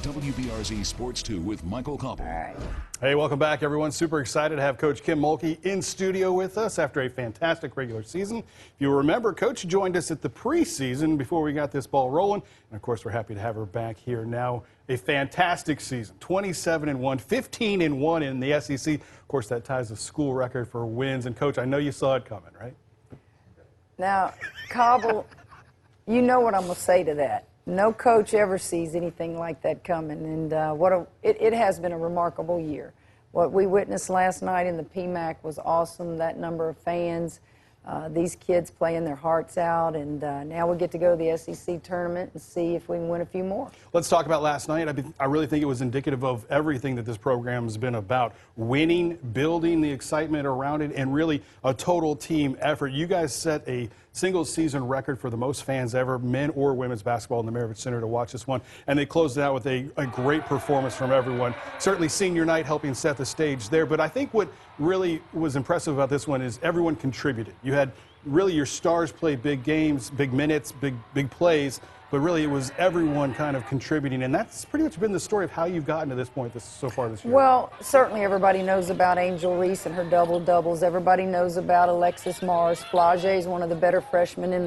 WBRZ Sports 2 with Michael Koppel. All right. Hey, welcome back, everyone. Super excited to have Coach Kim Mulkey in studio with us after a fantastic regular season. If you remember, Coach joined us at the preseason before we got this ball rolling. And, of course, we're happy to have her back here now. A fantastic season, 27-1, 15-1 in the SEC. Of course, that ties the school record for wins. And, Coach, I know you saw it coming, right? Now, Cobble, you know what I'm going to say to that. No coach ever sees anything like that coming, and it has been a remarkable year. What we witnessed last night in the PMAC was awesome, that number of fans, these kids playing their hearts out, and now we get to go to the SEC tournament and see if we can win a few more. Let's talk about last night. I really think it was indicative of everything that this program has been about. Winning, building the excitement around it, and really a total team effort. You guys set a single-season record for the most fans ever, men or women's basketball in the Maravich Center to watch this one, and they closed it out with a great performance from everyone. Certainly senior night helping set the stage there, but I think what really was impressive about this one is everyone contributed. You had really your stars play big games, big minutes, big plays, but really it was everyone kind of contributing, and that's pretty much been the story of how you've gotten to this point so far this year. Well, certainly everybody knows about Angel Reese and her double-doubles. Everybody knows about Alexis Morris. Flage is one of the better freshmen in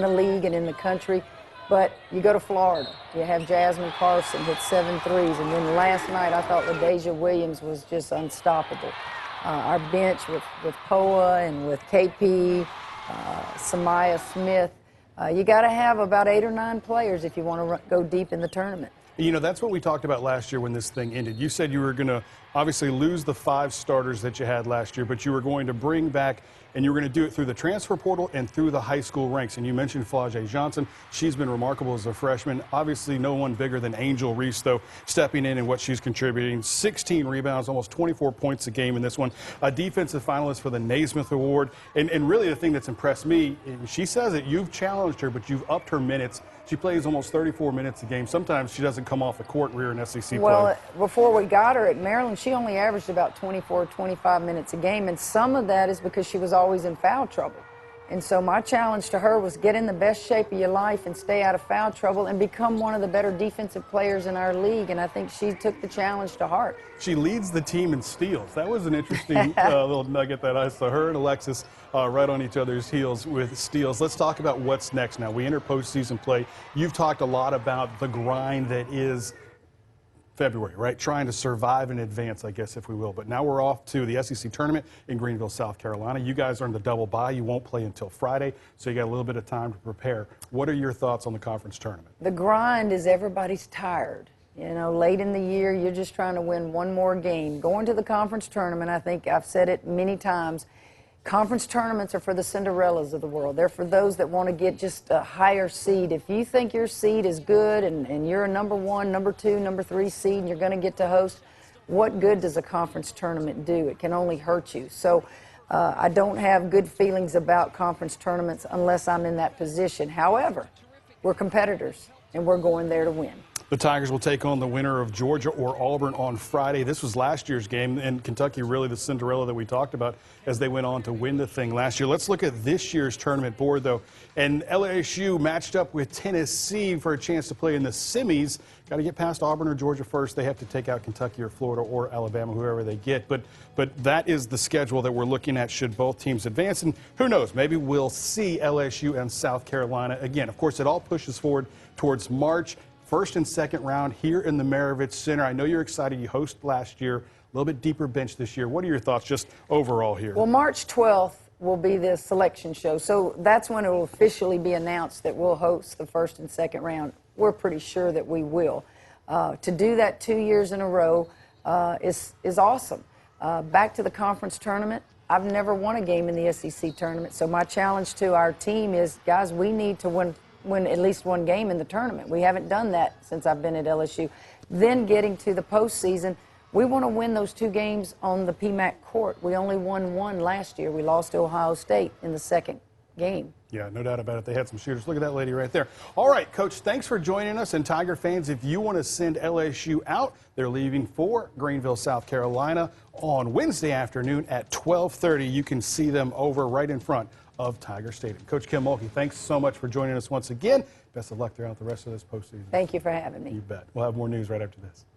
the league and in the country. But you go to Florida, you have Jasmine Carson hit 7 threes, and then last night I thought LaDasia Williams was just unstoppable. Our bench with Poa and with KP, Samaya Smith, you got to have about 8 or 9 players if you want to go deep in the tournament. You know, that's what we talked about last year when this thing ended. You said you were going to obviously lose the 5 starters that you had last year, but you were going to bring back, and you were going to do it through the transfer portal and through the high school ranks. And you mentioned Flage Johnson. She's been remarkable as a freshman. Obviously, no one bigger than Angel Reese, though, stepping in and what she's contributing. 16 rebounds, almost 24 points a game in this one. A defensive finalist for the Naismith Award. And really the thing that's impressed me, and she says it, you've challenged her, but you've upped her minutes. She plays almost 34 minutes a game. Sometimes she doesn't come off the court rear in SEC play. Well, before we got her at Maryland, she only averaged about 24, 25 minutes a game, and some of that is because she was always in foul trouble. And so my challenge to her was get in the best shape of your life and stay out of foul trouble and become one of the better defensive players in our league, and I think she took the challenge to heart. She leads the team in steals. That was an interesting little nugget that I saw. Her and Alexis right on each other's heels with steals. Let's talk about what's next now. We enter postseason play. You've talked a lot about the grind that is February, right? Trying to survive in advance, I guess, if we will. But now we're off to the SEC tournament in Greenville, South Carolina. You guys are in the double bye. You won't play until Friday, so you got a little bit of time to prepare. What are your thoughts on the conference tournament? The grind is everybody's tired. You know, late in the year, you're just trying to win one more game. Going to the conference tournament, I think I've said it many times, conference tournaments are for the Cinderellas of the world. They're for those that want to get just a higher seed. If you think your seed is good and you're a number 1, number 2, number 3 seed and you're going to get to host, what good does a conference tournament do? It can only hurt you. So I don't have good feelings about conference tournaments unless I'm in that position. However, we're competitors and we're going there to win. The Tigers will take on the winner of Georgia or Auburn on Friday. This was last year's game, and Kentucky really the Cinderella that we talked about as they went on to win the thing last year. Let's look at this year's tournament board, though. And LSU matched up with Tennessee for a chance to play in the semis. Got to get past Auburn or Georgia first. They have to take out Kentucky or Florida or Alabama, whoever they get. But that is the schedule that we're looking at should both teams advance. And who knows, maybe we'll see LSU and South Carolina again. Of course, it all pushes forward towards March. First and second round here in the Maravich Center. I know you're excited. You hosted last year. A little bit deeper bench this year. What are your thoughts just overall here? Well, March 12th will be the selection show. So that's when it will officially be announced that we'll host the first and second round. We're pretty sure that we will. To do that 2 years in a row is awesome. Back to the conference tournament. I've never won a game in the SEC tournament. So my challenge to our team is, guys, we need to win at least one game in the tournament. We haven't done that since I've been at LSU. Then getting to the postseason, we want to win those 2 games on the PMAC court. We only won 1 last year. We lost to Ohio State in the second game. Yeah, no doubt about it. They had some shooters. Look at that lady right there. All right, Coach, thanks for joining us. And Tiger fans, if you want to send LSU out, they're leaving for Greenville, South Carolina on Wednesday afternoon at 12:30. You can see them over right in front of Tiger Stadium. Coach Kim Mulkey, thanks so much for joining us once again. Best of luck throughout the rest of this postseason. Thank you for having me. You bet. We'll have more news right after this.